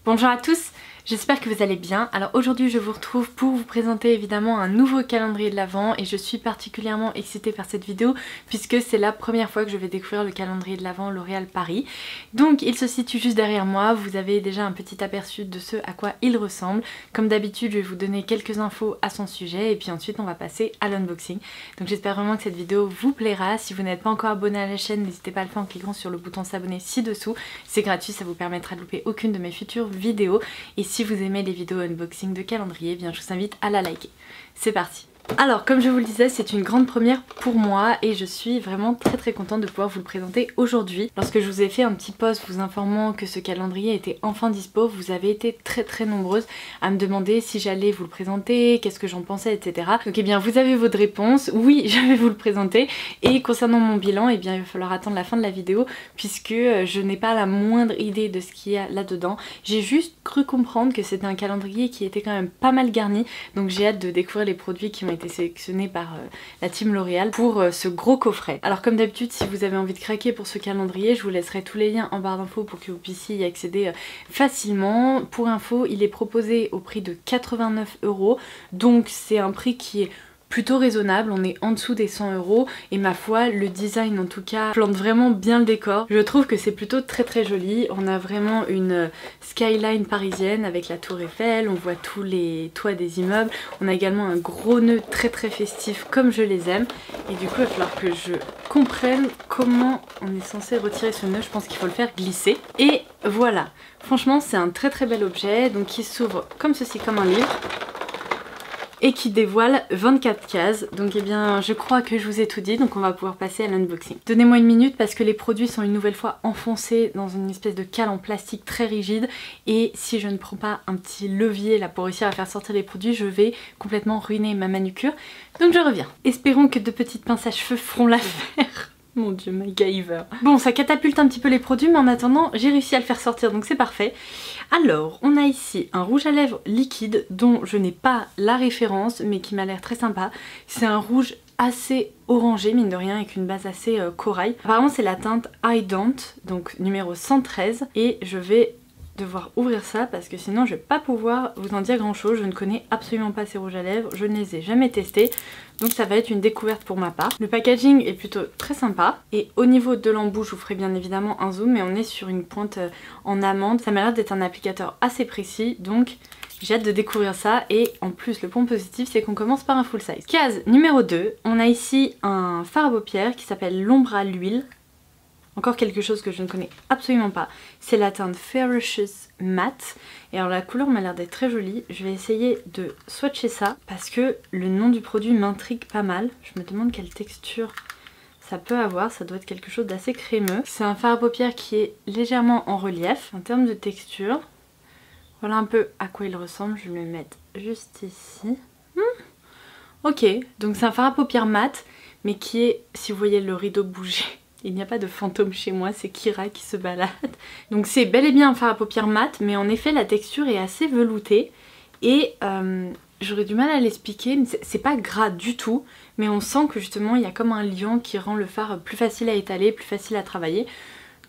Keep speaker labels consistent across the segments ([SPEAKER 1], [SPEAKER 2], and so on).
[SPEAKER 1] Bonjour à tous, j'espère que vous allez bien. Alors aujourd'hui je vous retrouve pour vous présenter évidemment un nouveau calendrier de l'Avent et je suis particulièrement excitée par cette vidéo puisque c'est la première fois que je vais découvrir le calendrier de l'Avent L'Oréal Paris. Donc il se situe juste derrière moi, vous avez déjà un petit aperçu de ce à quoi il ressemble. Comme d'habitude je vais vous donner quelques infos à son sujet et puis ensuite on va passer à l'unboxing. Donc j'espère vraiment que cette vidéo vous plaira. Si vous n'êtes pas encore abonné à la chaîne, n'hésitez pas à le faire en cliquant sur le bouton s'abonner ci-dessous. C'est gratuit, ça vous permettra de louper aucune de mes futures vidéos. Et si vous aimez les vidéos unboxing de calendrier, eh bien je vous invite à la liker. C'est parti! Alors comme je vous le disais, c'est une grande première pour moi et je suis vraiment très contente de pouvoir vous le présenter aujourd'hui. Lorsque je vous ai fait un petit post vous informant que ce calendrier était enfin dispo, vous avez été très nombreuses à me demander si j'allais vous le présenter, qu'est-ce que j'en pensais, etc. Donc eh bien vous avez votre réponse, oui je vais vous le présenter. Et concernant mon bilan, eh bien il va falloir attendre la fin de la vidéo puisque je n'ai pas la moindre idée de ce qu'il y a là-dedans. J'ai juste cru comprendre que c'était un calendrier qui était quand même pas mal garni, donc j'ai hâte de découvrir les produits qui ont été sélectionnés par la team L'Oréal pour ce gros coffret. Alors comme d'habitude, si vous avez envie de craquer pour ce calendrier, je vous laisserai tous les liens en barre d'infos pour que vous puissiez y accéder facilement. Pour info, il est proposé au prix de 89 €, donc c'est un prix qui est plutôt raisonnable, on est en dessous des 100 € et ma foi le design en tout cas plante vraiment bien le décor. Je trouve que c'est plutôt très joli, on a vraiment une skyline parisienne avec la tour Eiffel, on voit tous les toits des immeubles, on a également un gros nœud très festif comme je les aime et du coup il va falloir que je comprenne comment on est censé retirer ce nœud, je pense qu'il faut le faire glisser et voilà. Franchement c'est un très bel objet donc qui s'ouvre comme ceci, comme un livre, et qui dévoile 24 cases. Donc eh bien je crois que je vous ai tout dit, donc on va pouvoir passer à l'unboxing. Donnez-moi une minute parce que les produits sont une nouvelle fois enfoncés dans une espèce de cale en plastique très rigide et si je ne prends pas un petit levier là pour réussir à faire sortir les produits, je vais complètement ruiner ma manucure. Donc je reviens. Espérons que de petites pinces à cheveux feront l'affaire. Mon dieu, MacGyver. Bon, ça catapulte un petit peu les produits, mais en attendant, j'ai réussi à le faire sortir, donc c'est parfait. Alors, on a ici un rouge à lèvres liquide dont je n'ai pas la référence, mais qui m'a l'air très sympa. C'est un rouge assez orangé, mine de rien, avec une base assez corail. Apparemment, c'est la teinte I Don't, donc numéro 113, et je vais devoir ouvrir ça parce que sinon je vais pas pouvoir vous en dire grand chose. Je ne connais absolument pas ces rouges à lèvres, je ne les ai jamais testés, donc ça va être une découverte pour ma part. Le packaging est plutôt très sympa et au niveau de l'embout je vous ferai bien évidemment un zoom, mais on est sur une pointe en amande. Ça m'a l'air d'être un applicateur assez précis, donc j'ai hâte de découvrir ça. Et en plus le point positif c'est qu'on commence par un full size. Case numéro 2, on a ici un fard à paupières qui s'appelle l'ombre à l'huile. Encore quelque chose que je ne connais absolument pas, c'est la teinte Ferocious Matte. Et alors la couleur m'a l'air d'être très jolie, je vais essayer de swatcher ça parce que le nom du produit m'intrigue pas mal. Je me demande quelle texture ça peut avoir, ça doit être quelque chose d'assez crémeux. C'est un fard à paupières qui est légèrement en relief en termes de texture. Voilà un peu à quoi il ressemble, je vais le mettre juste ici. Ok, donc c'est un fard à paupières mat, mais qui est, si vous voyez le rideau bouger, il n'y a pas de fantôme chez moi, c'est Kira qui se balade. Donc c'est bel et bien un fard à paupières mat, mais en effet la texture est assez veloutée. Et j'aurais du mal à l'expliquer, mais c'est pas gras du tout. Mais on sent que justement il y a comme un liant qui rend le fard plus facile à étaler, plus facile à travailler.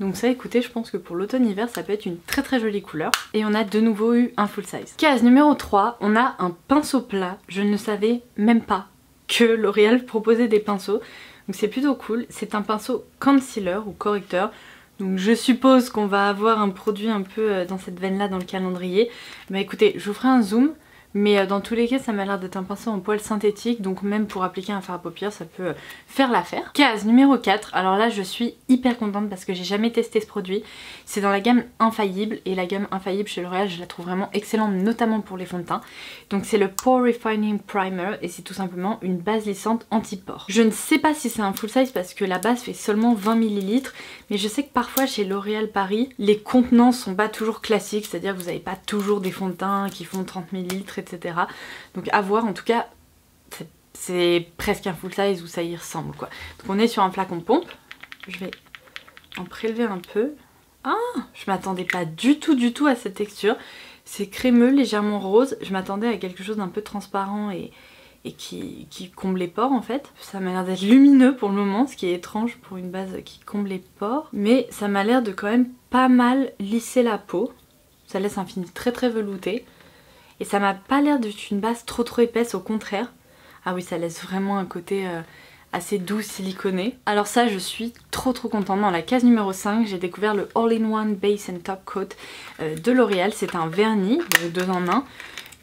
[SPEAKER 1] Donc ça, écoutez, je pense que pour l'automne-hiver ça peut être une très jolie couleur. Et on a de nouveau eu un full size. Case numéro 3, on a un pinceau plat. Je ne savais même pas que L'Oréal proposait des pinceaux. Donc c'est plutôt cool, c'est un pinceau concealer ou correcteur. Donc je suppose qu'on va avoir un produit un peu dans cette veine là dans le calendrier. Bah écoutez, je vous ferai un zoom. Mais dans tous les cas ça m'a l'air d'être un pinceau en poil synthétique, donc même pour appliquer un fard à paupières ça peut faire l'affaire. Case numéro 4, alors là je suis hyper contente parce que j'ai jamais testé ce produit. C'est dans la gamme Infaillible et la gamme Infaillible chez L'Oréal je la trouve vraiment excellente, notamment pour les fonds de teint. Donc c'est le Pore Refining Primer et c'est tout simplement une base lissante anti-pores. Je ne sais pas si c'est un full size parce que la base fait seulement 20 ml, mais je sais que parfois chez L'Oréal Paris les contenants sont pas toujours classiques, c'est-à-dire que vous n'avez pas toujours des fonds de teint qui font 30 ml, etc. Donc à voir, en tout cas c'est presque un full size où ça y ressemble quoi. Donc on est sur un flacon pompe, je vais en prélever un peu. Ah, je m'attendais pas du tout à cette texture. C'est crémeux, légèrement rose, je m'attendais à quelque chose d'un peu transparent et qui comble les pores en fait. Ça m'a l'air d'être lumineux pour le moment, ce qui est étrange pour une base qui comble les pores. Mais ça m'a l'air de quand même pas mal lisser la peau. ça laisse un fini très très velouté. Et ça m'a pas l'air d'être une base trop épaisse, au contraire. Ah oui, ça laisse vraiment un côté assez doux, siliconé. Alors ça, je suis trop contente. Dans la case numéro 5, j'ai découvert le All-in-One Base and Top Coat de L'Oréal. C'est un vernis, donc 2 en 1,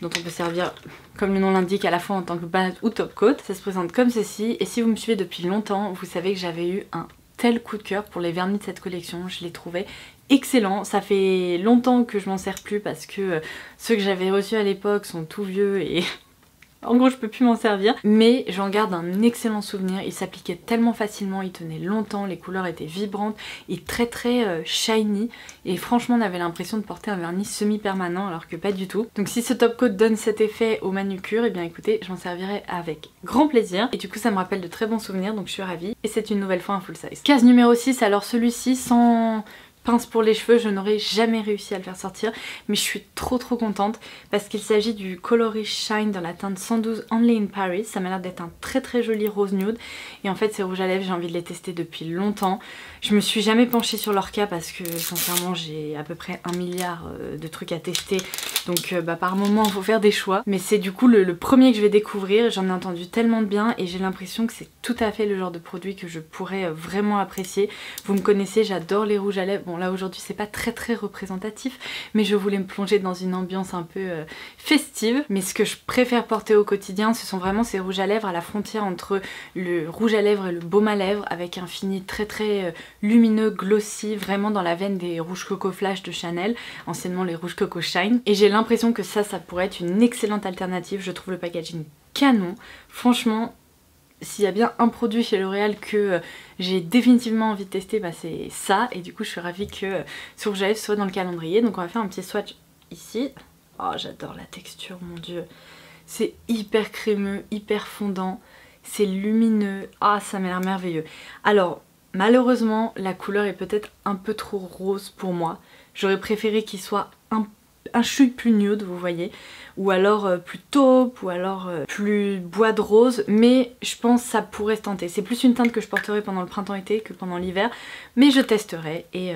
[SPEAKER 1] dont on peut servir, comme le nom l'indique, à la fois en tant que base ou top coat. Ça se présente comme ceci, et si vous me suivez depuis longtemps, vous savez que j'avais eu un tel coup de cœur pour les vernis de cette collection. Je les trouvais excellents. Ça fait longtemps que je m'en sers plus parce que ceux que j'avais reçus à l'époque sont tout vieux et en gros je peux plus m'en servir, mais j'en garde un excellent souvenir. Il s'appliquait tellement facilement, il tenait longtemps, les couleurs étaient vibrantes et très shiny, et franchement on avait l'impression de porter un vernis semi-permanent alors que pas du tout. Donc si ce top coat donne cet effet aux manucures, et bien écoutez, je m'en servirai avec grand plaisir, et du coup ça me rappelle de très bons souvenirs, donc je suis ravie, et c'est une nouvelle fois un full size. Case numéro 6, alors celui-ci sans pince pour les cheveux, je n'aurais jamais réussi à le faire sortir, mais je suis trop contente parce qu'il s'agit du Colorish Shine dans la teinte 112 Only in Paris. Ça m'a l'air d'être un très joli rose nude, et en fait ces rouges à lèvres, j'ai envie de les tester depuis longtemps. Je me suis jamais penchée sur leur cas parce que sincèrement j'ai à peu près 1 milliard de trucs à tester, donc par moment il faut faire des choix, mais c'est du coup le premier que je vais découvrir. J'en ai entendu tellement de bien et j'ai l'impression que c'est tout à fait le genre de produit que je pourrais vraiment apprécier. Vous me connaissez, j'adore les rouges à lèvres. Bon là aujourd'hui c'est pas très représentatif, mais je voulais me plonger dans une ambiance un peu festive. Mais ce que je préfère porter au quotidien, ce sont vraiment ces rouges à lèvres à la frontière entre le rouge à lèvres et le baume à lèvres, avec un fini très lumineux, glossy, vraiment dans la veine des rouges Coco Flash de Chanel, anciennement les rouges Coco Shine. Et j'ai l'impression que ça pourrait être une excellente alternative. Je trouve le packaging canon, franchement. S'il y a bien un produit chez L'Oréal que j'ai définitivement envie de tester, bah c'est ça, et du coup je suis ravie que ce rouge à lèvres soit dans le calendrier. Donc on va faire un petit swatch ici. Oh j'adore la texture, mon dieu, c'est hyper crémeux, hyper fondant, c'est lumineux, ah ça m'a l'air merveilleux. Alors malheureusement la couleur est peut-être un peu trop rose pour moi, j'aurais préféré qu'il soit un chouï plus nude, vous voyez, ou alors plus taupe, ou alors plus bois de rose, mais je pense que ça pourrait se tenter. C'est plus une teinte que je porterai pendant le printemps-été que pendant l'hiver, mais je testerai, et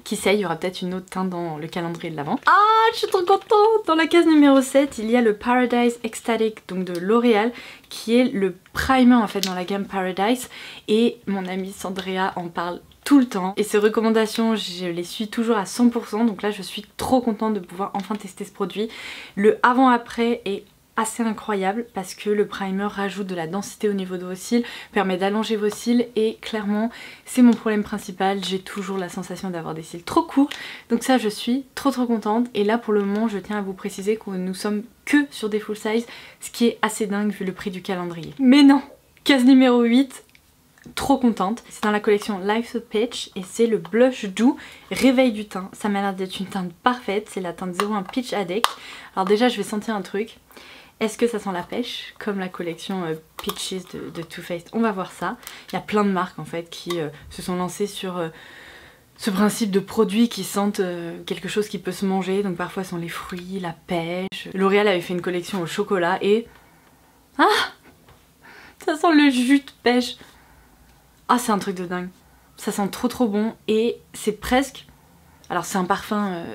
[SPEAKER 1] qui sait, il y aura peut-être une autre teinte dans le calendrier de l'Avent. Ah, je suis trop contente! Dans la case numéro 7, il y a le Paradise Ecstatic, donc de L'Oréal, qui est le primer en fait dans la gamme Paradise, et mon amie Sandrea en parle tout le temps, et ces recommandations je les suis toujours à 100%, donc là je suis trop contente de pouvoir enfin tester ce produit. Le avant-après est assez incroyable parce que le primer rajoute de la densité au niveau de vos cils, permet d'allonger vos cils, et clairement c'est mon problème principal, j'ai toujours la sensation d'avoir des cils trop courts, donc ça je suis trop contente. Et là pour le moment je tiens à vous préciser que nous sommes que sur des full size, ce qui est assez dingue vu le prix du calendrier. Mais non, case numéro 8, trop contente, c'est dans la collection Life's a Peach, et c'est le blush doux réveil du teint. Ça m'a l'air d'être une teinte parfaite, c'est la teinte 01 Peach Addict. Alors déjà je vais sentir un truc. Est-ce que ça sent la pêche comme la collection Peaches de Too Faced? On va voir ça. Il y a plein de marques en fait qui se sont lancées sur ce principe de produits qui sentent quelque chose qui peut se manger. Donc parfois ce sont les fruits, la pêche. L'Oréal avait fait une collection au chocolat et... Ah, ça sent le jus de pêche. Ah, c'est un truc de dingue. Ça sent trop bon, et c'est presque... Alors c'est un parfum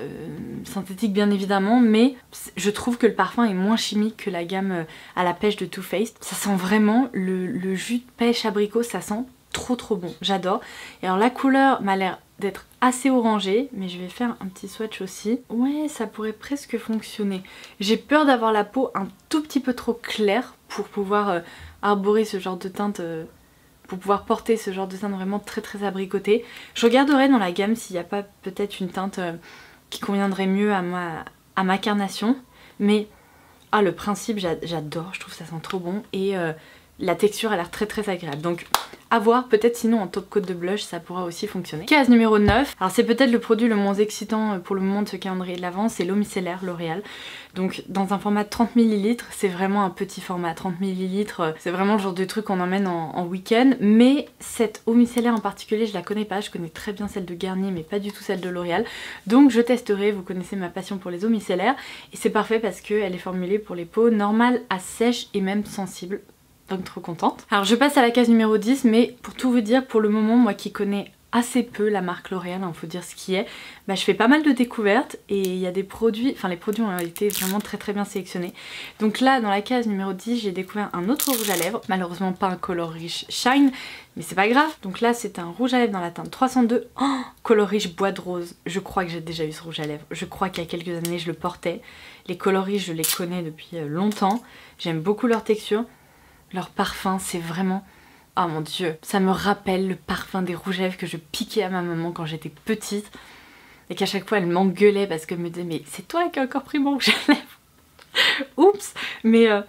[SPEAKER 1] synthétique bien évidemment, mais je trouve que le parfum est moins chimique que la gamme à la pêche de Too Faced. Ça sent vraiment le jus de pêche abricot, ça sent trop bon, j'adore. Et alors la couleur m'a l'air d'être assez orangée, mais je vais faire un petit swatch aussi. Ouais, ça pourrait presque fonctionner. J'ai peur d'avoir la peau un tout petit peu trop claire pour pouvoir arborer ce genre de teinte... pour pouvoir porter ce genre de teinte vraiment très abricoté. Je regarderai dans la gamme s'il n'y a pas peut-être une teinte qui conviendrait mieux à ma carnation. Mais ah, le principe j'adore, je trouve que ça sent trop bon, et la texture a l'air très agréable. Donc à voir, peut-être sinon en top coat de blush ça pourra aussi fonctionner. Case numéro 9, alors c'est peut-être le produit le moins excitant pour le moment de ce calendrier de l'Avent, c'est l'eau micellaire L'Oréal. Donc dans un format de 30 ml, c'est vraiment un petit format, 30 ml, c'est vraiment le genre de truc qu'on emmène en week-end. Mais cette eau micellaire en particulier, je la connais pas, je connais très bien celle de Garnier mais pas du tout celle de L'Oréal. Donc je testerai, vous connaissez ma passion pour les eaux micellaires, et c'est parfait parce qu'elle est formulée pour les peaux normales à sèches et même sensibles. Donc trop contente. Alors je passe à la case numéro 10, mais pour tout vous dire, pour le moment, moi qui connais assez peu la marque L'Oréal, hein, faut dire ce qui est. Bah, je fais pas mal de découvertes et il y a des produits, enfin les produits ont été vraiment très bien sélectionnés. Donc là dans la case numéro 10 j'ai découvert un autre rouge à lèvres, malheureusement pas un Color Riche Shine, mais c'est pas grave. Donc là c'est un rouge à lèvres dans la teinte 302, oh, Color Riche Bois de Rose. Je crois que j'ai déjà eu ce rouge à lèvres, je crois qu'il y a quelques années je le portais. Les Color Riche je les connais depuis longtemps, j'aime beaucoup leur texture, leur parfum c'est vraiment... Oh mon dieu, ça me rappelle le parfum des rouges à lèvres que je piquais à ma maman quand j'étais petite et qu'à chaque fois elle m'engueulait parce qu'elle me disait mais c'est toi qui as encore pris mon rouge à lèvres. Oups. Mais oh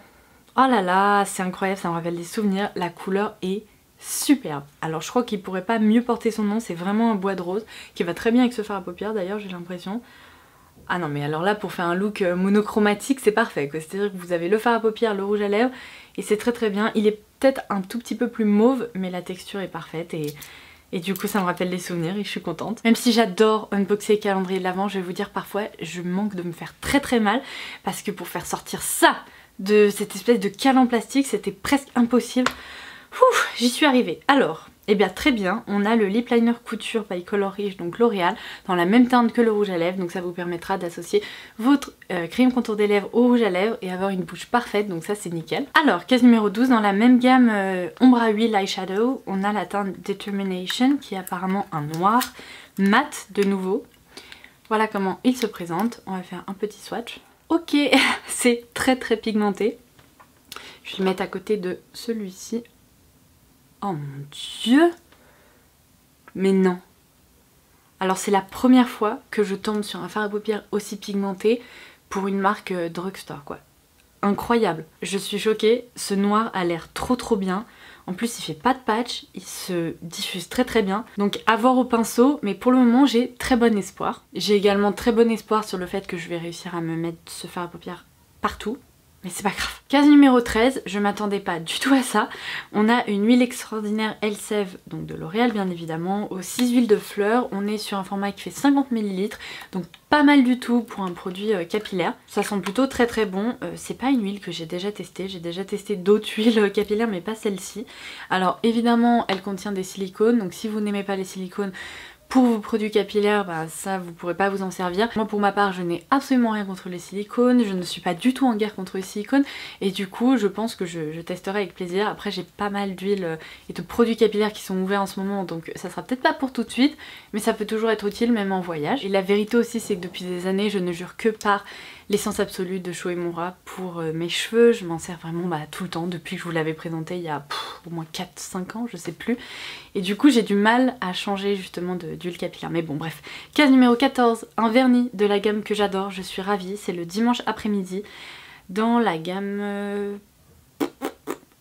[SPEAKER 1] là là, c'est incroyable, ça me rappelle des souvenirs, la couleur est superbe. Alors je crois qu'il pourrait pas mieux porter son nom, c'est vraiment un bois de rose qui va très bien avec ce fard à paupières d'ailleurs j'ai l'impression. Ah non mais alors là pour faire un look monochromatique c'est parfait quoi, c'est-à-dire que vous avez le fard à paupières, le rouge à lèvres et c'est très bien. Il est peut-être un tout petit peu plus mauve mais la texture est parfaite et du coup ça me rappelle des souvenirs et je suis contente. Même si j'adore unboxer les calendriers de l'Avent, je vais vous dire parfois je manque de me faire très mal parce que pour faire sortir ça de cette espèce de cale en plastique c'était presque impossible. J'y suis arrivée. Alors, eh bien très bien, on a le lip liner couture by Color Riche, donc L'Oréal, dans la même teinte que le rouge à lèvres, donc ça vous permettra d'associer votre crayon contour des lèvres au rouge à lèvres et avoir une bouche parfaite, donc ça c'est nickel. Alors, case numéro 12, dans la même gamme ombre à huile eyeshadow, on a la teinte Determination qui est apparemment un noir mat de nouveau. Voilà comment il se présente, on va faire un petit swatch. Ok, c'est très pigmenté. Je vais le mettre à côté de celui-ci. Oh mon dieu! Mais non! Alors c'est la première fois que je tombe sur un fard à paupières aussi pigmenté pour une marque drugstore quoi. Incroyable! Je suis choquée, ce noir a l'air trop bien. En plus il fait pas de patch, il se diffuse très bien. Donc à voir au pinceau, mais pour le moment j'ai très bon espoir. J'ai également très bon espoir sur le fait que je vais réussir à me mettre ce fard à paupières partout. Mais c'est pas grave. Case numéro 13, je m'attendais pas du tout à ça. On a une huile extraordinaire Elseve, donc de L'Oréal bien évidemment, aux 6 huiles de fleurs. On est sur un format qui fait 50 ml, donc pas mal du tout pour un produit capillaire. Ça sent plutôt très bon. C'est pas une huile que j'ai déjà testée. J'ai déjà testé d'autres huiles capillaires mais pas celle-ci. Alors évidemment elle contient des silicones, donc si vous n'aimez pas les silicones, pour vos produits capillaires, bah ça vous pourrez pas vous en servir. Moi pour ma part je n'ai absolument rien contre les silicones, je ne suis pas du tout en guerre contre les silicones et du coup je pense que je testerai avec plaisir. Après j'ai pas mal d'huiles et de produits capillaires qui sont ouverts en ce moment donc ça sera peut-être pas pour tout de suite mais ça peut toujours être utile même en voyage. Et la vérité aussi c'est que depuis des années je ne jure que par l'essence absolue de Sho Uemura pour mes cheveux. Je m'en sers vraiment tout le temps depuis que je vous l'avais présenté il y a au moins 4-5 ans, je sais plus. Et du coup j'ai du mal à changer justement d'huile capillaire. Mais bon bref. Case numéro 14, un vernis de la gamme que j'adore, je suis ravie. C'est le dimanche après-midi dans la gamme...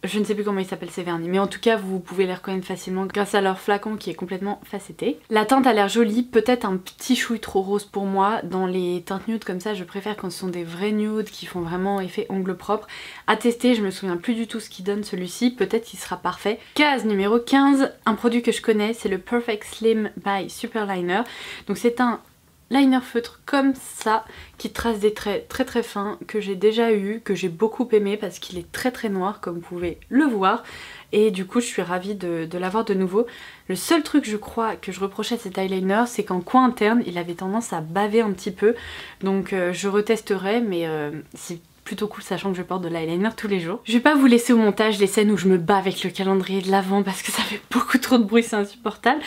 [SPEAKER 1] Je ne sais plus comment ils s'appellent ces vernis, mais en tout cas vous pouvez les reconnaître facilement grâce à leur flacon qui est complètement facetté. La teinte a l'air jolie, peut-être un petit chouille trop rose pour moi. Dans les teintes nudes comme ça je préfère quand ce sont des vrais nudes qui font vraiment effet ongle propre. À tester, je me souviens plus du tout ce qu'il donne celui-ci, peut-être qu'il sera parfait. Case numéro 15, un produit que je connais, c'est le Perfect Slim by Superliner. Donc c'est un liner feutre comme ça qui trace des traits très fins que j'ai déjà eu, que j'ai beaucoup aimé parce qu'il est très noir comme vous pouvez le voir et du coup je suis ravie de l'avoir de nouveau. Le seul truc je crois que je reprochais à cet eyeliner c'est qu'en coin interne il avait tendance à baver un petit peu donc je retesterai mais c'est plutôt cool sachant que je porte de l'eyeliner tous les jours. Je vais pas vous laisser au montage les scènes où je me bats avec le calendrier de l'Avent parce que ça fait beaucoup trop de bruit, c'est insupportable.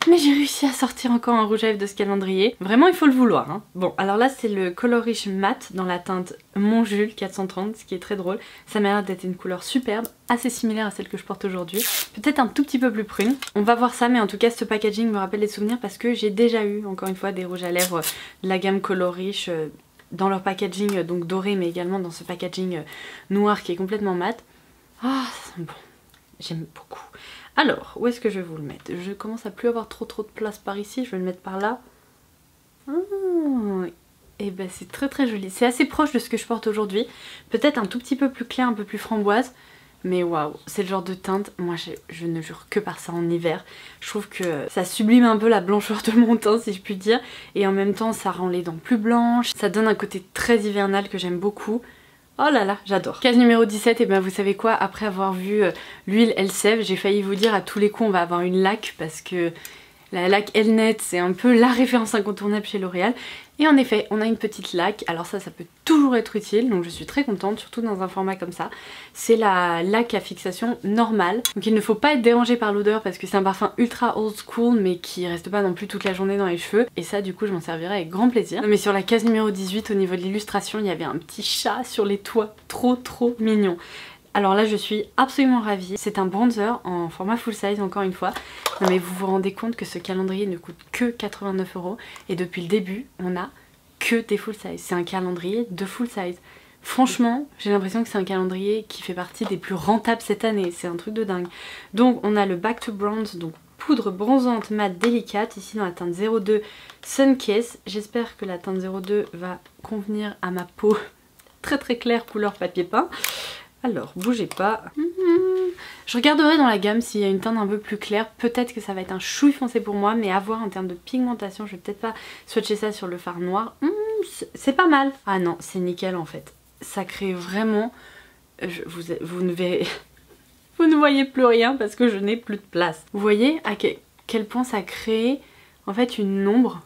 [SPEAKER 1] Mais j'ai réussi à sortir encore un rouge à lèvres de ce calendrier. Vraiment il faut le vouloir hein. Bon alors là c'est le Color Riche Matte dans la teinte Mon Jules 430, ce qui est très drôle. Ça m'a l'air d'être une couleur superbe, assez similaire à celle que je porte aujourd'hui. Peut-être un tout petit peu plus prune. On va voir ça mais en tout cas ce packaging me rappelle des souvenirs parce que j'ai déjà eu encore une fois des rouges à lèvres de la gamme Color Riche dans leur packaging donc doré mais également dans ce packaging noir qui est complètement mat. Ah ça sent bon, j'aime beaucoup. Alors où est-ce que je vais vous le mettre? Je commence à plus avoir trop de place par ici, je vais le mettre par là. Et ben c'est très joli, c'est assez proche de ce que je porte aujourd'hui, peut-être un tout petit peu plus clair, un peu plus framboise. Mais waouh, c'est le genre de teinte, moi je ne jure que par ça en hiver. Je trouve que ça sublime un peu la blancheur de mon teint si je puis dire. Et en même temps ça rend les dents plus blanches. Ça donne un côté très hivernal que j'aime beaucoup. Oh là là, j'adore. Case numéro 17, et ben vous savez quoi, après avoir vu l'huile Elseve, j'ai failli vous dire à tous les coups on va avoir une laque parce que La laque Elnet, c'est un peu la référence incontournable chez L'Oréal. Et en effet, on a une petite laque, alors ça peut toujours être utile, donc je suis très contente, surtout dans un format comme ça. C'est la laque à fixation normale, donc il ne faut pas être dérangé par l'odeur parce que c'est un parfum ultra old school mais qui reste pas non plus toute la journée dans les cheveux. Et ça du coup je m'en servirai avec grand plaisir. Mais sur la case numéro 18, au niveau de l'illustration, il y avait un petit chat sur les toits, trop mignon. Alors là je suis absolument ravie, c'est un bronzer en format full size encore une fois. Non mais vous vous rendez compte que ce calendrier ne coûte que 89 € et depuis le début on a que des full size. C'est un calendrier de full size. Franchement j'ai l'impression que c'est un calendrier qui fait partie des plus rentables cette année, c'est un truc de dingue. Donc on a le Back to Bronze, donc poudre bronzante mat délicate, ici dans la teinte 02 Sun Kiss. J'espère que la teinte 02 va convenir à ma peau très claire couleur papier peint. Alors, bougez pas. Je regarderai dans la gamme s'il y a une teinte un peu plus claire. Peut-être que ça va être un chouille foncé pour moi, mais à voir en termes de pigmentation. Je vais peut-être pas swatcher ça sur le fard noir. C'est pas mal. Ah non, c'est nickel en fait. Ça crée vraiment... vous ne verrez... Vous ne voyez plus rien parce que je n'ai plus de place. Vous voyez à quel point ça crée en fait une ombre.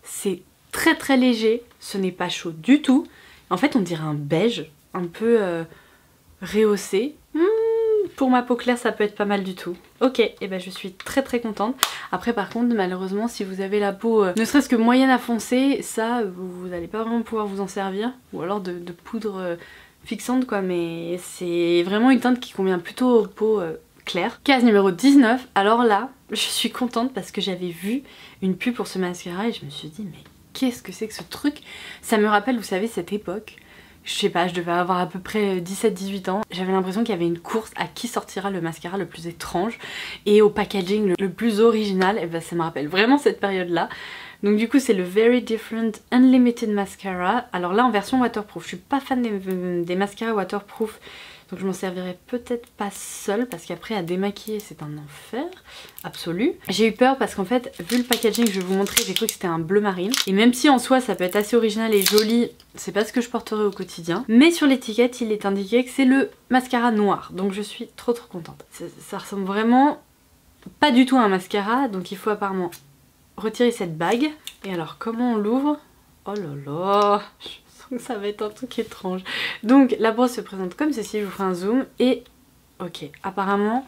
[SPEAKER 1] C'est très léger. Ce n'est pas chaud du tout. En fait, on dirait un beige un peu... rehaussé. Pour ma peau claire ça peut être pas mal du tout. Ok, et ben je suis très contente. Après par contre malheureusement si vous avez la peau ne serait-ce que moyenne à foncée, ça vous n'allez pas vraiment pouvoir vous en servir. Ou alors de poudre fixante quoi, mais c'est vraiment une teinte qui convient plutôt aux peaux claires. Case numéro 19, alors là je suis contente parce que j'avais vu une pub pour ce mascara et je me suis dit mais qu'est-ce que c'est que ce truc? Ça me rappelle vous savez cette époque. Je sais pas, je devais avoir à peu près 17-18 ans. J'avais l'impression qu'il y avait une course à qui sortira le mascara le plus étrange et au packaging le plus original. Et ben ça me rappelle vraiment cette période là. Donc du coup c'est le Very Different Unlimited Mascara. Alors là en version waterproof. Je suis pas fan des mascaras waterproof. Donc je m'en servirai peut-être pas seule parce qu'après à démaquiller c'est un enfer absolu. J'ai eu peur parce qu'en fait vu le packaging que je vais vous montrer j'ai cru que c'était un bleu marine. Et même si en soi ça peut être assez original et joli, c'est pas ce que je porterai au quotidien. Mais sur l'étiquette il est indiqué que c'est le mascara noir. Donc je suis trop contente. Ça ressemble vraiment pas du tout à un mascara. Donc il faut apparemment retirer cette bague. Et alors comment on l'ouvre? Oh là là, ça va être un truc étrange. Donc la brosse se présente comme ceci, je vous ferai un zoom et ok, apparemment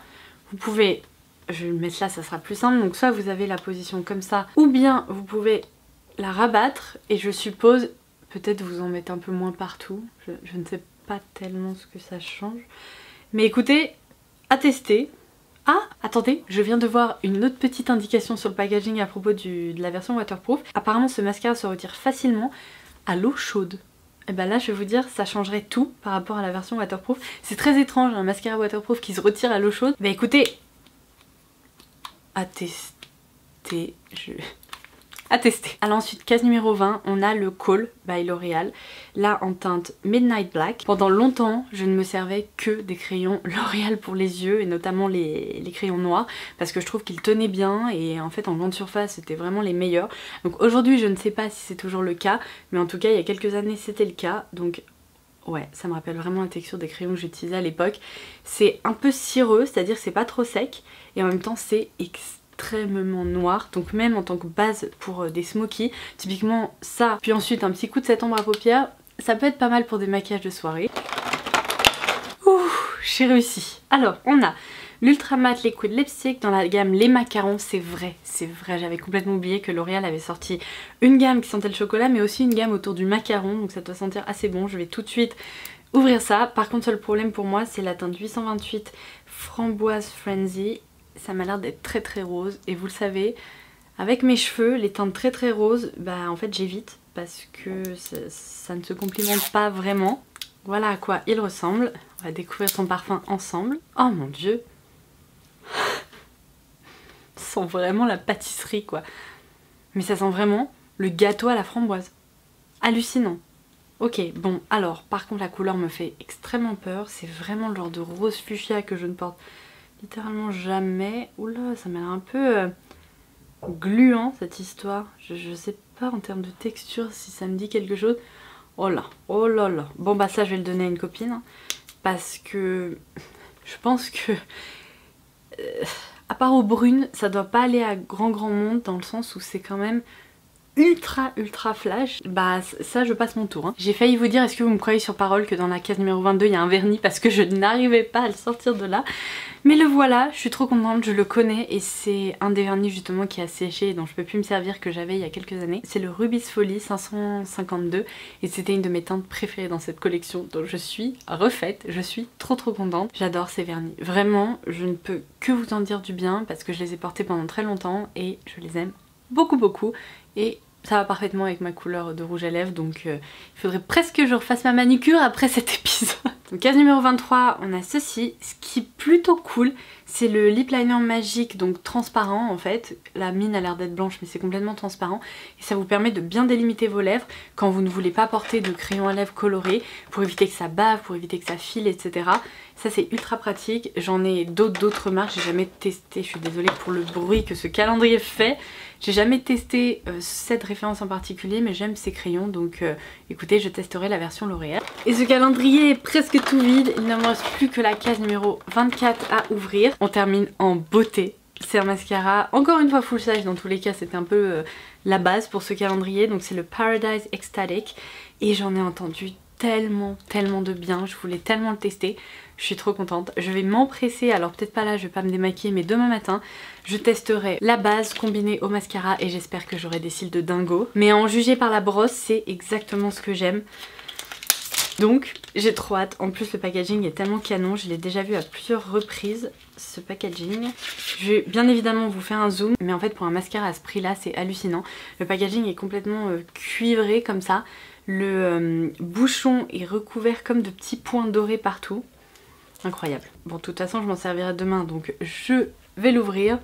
[SPEAKER 1] vous pouvez, je vais le mettre là ça sera plus simple, donc soit vous avez la position comme ça ou bien vous pouvez la rabattre et je suppose peut-être vous en mettre un peu moins partout, je ne sais pas tellement ce que ça change, mais écoutez, à tester. Ah, attendez, je viens de voir une autre petite indication sur le packaging à propos de la version waterproof. Apparemment ce mascara se retire facilement à l'eau chaude. Et ben là je vais vous dire ça changerait tout par rapport à la version waterproof. C'est très étrange un mascara waterproof qui se retire à l'eau chaude. Bah écoutez, à tester, à tester. Alors ensuite case numéro 20, on a le Kohl by L'Oréal. Là en teinte Midnight Black. Pendant longtemps je ne me servais que des crayons L'Oréal pour les yeux et notamment les crayons noirs parce que je trouve qu'ils tenaient bien et en fait en grande surface c'était vraiment les meilleurs. Donc aujourd'hui je ne sais pas si c'est toujours le cas mais en tout cas il y a quelques années c'était le cas. Donc ouais, ça me rappelle vraiment la texture des crayons que j'utilisais à l'époque. C'est un peu cireux, c'est-à-dire que c'est pas trop sec et en même temps c'est extrêmement noir, donc même en tant que base pour des smokies, typiquement ça, puis ensuite un petit coup de cette ombre à paupières, ça peut être pas mal pour des maquillages de soirée. Ouh, j'ai réussi. Alors on a l'Ultra Matte Liquid Lipstick dans la gamme Les Macarons, c'est vrai, j'avais complètement oublié que L'Oréal avait sorti une gamme qui sentait le chocolat mais aussi une gamme autour du macaron, donc ça doit sentir assez bon, je vais tout de suite ouvrir ça. Par contre seul problème pour moi c'est la teinte 828 Framboise Frenzy. Ça m'a l'air d'être très rose et vous le savez, avec mes cheveux, les teintes très roses, bah en fait j'évite parce que ça ne se complimente pas vraiment. Voilà à quoi il ressemble. On va découvrir son parfum ensemble. Oh mon dieu, ça sent vraiment la pâtisserie quoi. Mais ça sent vraiment le gâteau à la framboise. Hallucinant. Ok, bon alors par contre la couleur me fait extrêmement peur. C'est vraiment le genre de rose fuchsia que je ne porte littéralement jamais. Oula, ça m'a l'air un peu gluant cette histoire. Je sais pas en termes de texture si ça me dit quelque chose. Oh là, oh là là. Bon bah ça je vais le donner à une copine. Parce que je pense que... À part aux brunes, ça doit pas aller à grand monde dans le sens où c'est quand même ultra flash. Bah ça je passe mon tour hein. J'ai failli vous dire est-ce que vous me croyez sur parole que dans la case numéro 22 il y a un vernis parce que je n'arrivais pas à le sortir de là. Mais le voilà, je suis trop contente, je le connais et c'est un des vernis justement qui a séché et dont je peux plus me servir que j'avais il y a quelques années. C'est le Rubis Folly 552 et c'était une de mes teintes préférées dans cette collection donc je suis refaite, je suis trop contente. J'adore ces vernis, vraiment je ne peux que vous en dire du bien parce que je les ai portés pendant très longtemps et je les aime beaucoup et ça va parfaitement avec ma couleur de rouge à lèvres donc il faudrait presque que je refasse ma manicure après cet épisode. Donc case numéro 23 on a ceci, ce qui est plutôt cool c'est le lip liner magique donc transparent en fait, la mine a l'air d'être blanche mais c'est complètement transparent et ça vous permet de bien délimiter vos lèvres quand vous ne voulez pas porter de crayon à lèvres coloré pour éviter que ça bave, pour éviter que ça file etc. Ça c'est ultra pratique, j'en ai d'autres marques, j'ai jamais testé, je suis désolée pour le bruit que ce calendrier fait. J'ai jamais testé cette référence en particulier mais j'aime ces crayons donc écoutez je testerai la version L'Oréal. Et ce calendrier est presque tout vide, il ne me reste plus que la case numéro 24 à ouvrir. On termine en beauté. C'est un mascara, encore une fois full size dans tous les cas c'était un peu la base pour ce calendrier donc c'est le Paradise Ecstatic et j'en ai entendu tellement de bien, je voulais tellement le tester, je suis trop contente. Je vais m'empresser, alors peut-être pas là, je vais pas me démaquiller mais demain matin je testerai la base combinée au mascara et j'espère que j'aurai des cils de dingo. Mais en juger par la brosse c'est exactement ce que j'aime. Donc j'ai trop hâte, en plus le packaging est tellement canon, je l'ai déjà vu à plusieurs reprises ce packaging. Je vais bien évidemment vous faire un zoom, mais en fait pour un mascara à ce prix là c'est hallucinant. Le packaging est complètement cuivré comme ça, le bouchon est recouvert comme de petits points dorés partout. Incroyable. Bon de toute façon je m'en servirai demain donc je vais l'ouvrir.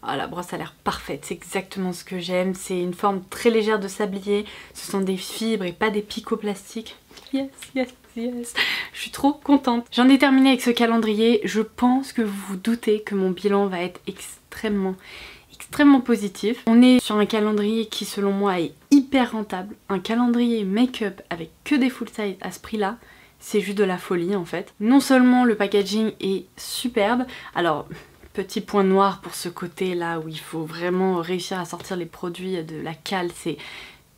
[SPEAKER 1] Ah, la brosse a l'air parfaite, c'est exactement ce que j'aime, c'est une forme très légère de sablier, ce sont des fibres et pas des picots plastiques. Yes. Je suis trop contente. J'en ai terminé avec ce calendrier, je pense que vous vous doutez que mon bilan va être extrêmement positif. On est sur un calendrier qui selon moi est hyper rentable, un calendrier make-up avec que des full size à ce prix là. C'est juste de la folie en fait. Non seulement le packaging est superbe, alors petit point noir pour ce côté là où il faut vraiment réussir à sortir les produits de la cale, c'est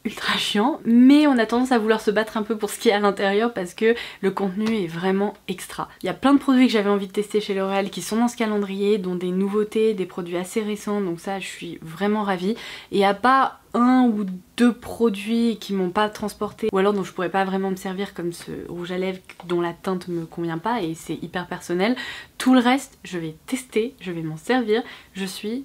[SPEAKER 1] ultra chiant, mais on a tendance à vouloir se battre un peu pour ce qui est à l'intérieur parce que le contenu est vraiment extra. Il y a plein de produits que j'avais envie de tester chez L'Oréal qui sont dans ce calendrier, dont des nouveautés, des produits assez récents, donc ça je suis vraiment ravie. Et à part un ou deux produits qui m'ont pas transporté ou alors dont je pourrais pas vraiment me servir comme ce rouge à lèvres dont la teinte me convient pas et c'est hyper personnel, tout le reste je vais tester, je vais m'en servir, je suis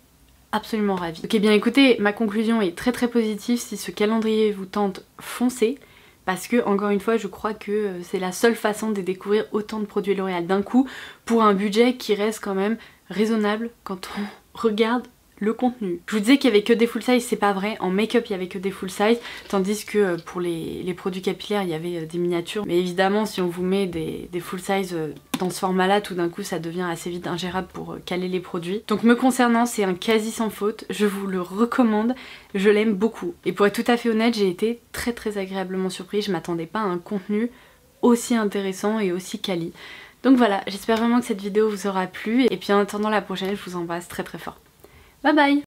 [SPEAKER 1] absolument ravie. Ok bien écoutez, ma conclusion est très positive, si ce calendrier vous tente, foncez. Parce que encore une fois je crois que c'est la seule façon de découvrir autant de produits L'Oréal d'un coup pour un budget qui reste quand même raisonnable quand on regarde le contenu. Je vous disais qu'il y avait que des full size, c'est pas vrai, en make-up il y avait que des full size, tandis que pour les produits capillaires il y avait des miniatures. Mais évidemment si on vous met des full size dans ce format là, tout d'un coup ça devient assez vite ingérable pour caler les produits. Donc me concernant c'est un quasi sans faute, je vous le recommande, je l'aime beaucoup. Et pour être tout à fait honnête j'ai été très agréablement surprise, je m'attendais pas à un contenu aussi intéressant et aussi quali. Donc voilà, j'espère vraiment que cette vidéo vous aura plu et puis en attendant la prochaine je vous embrasse très fort. Bye bye!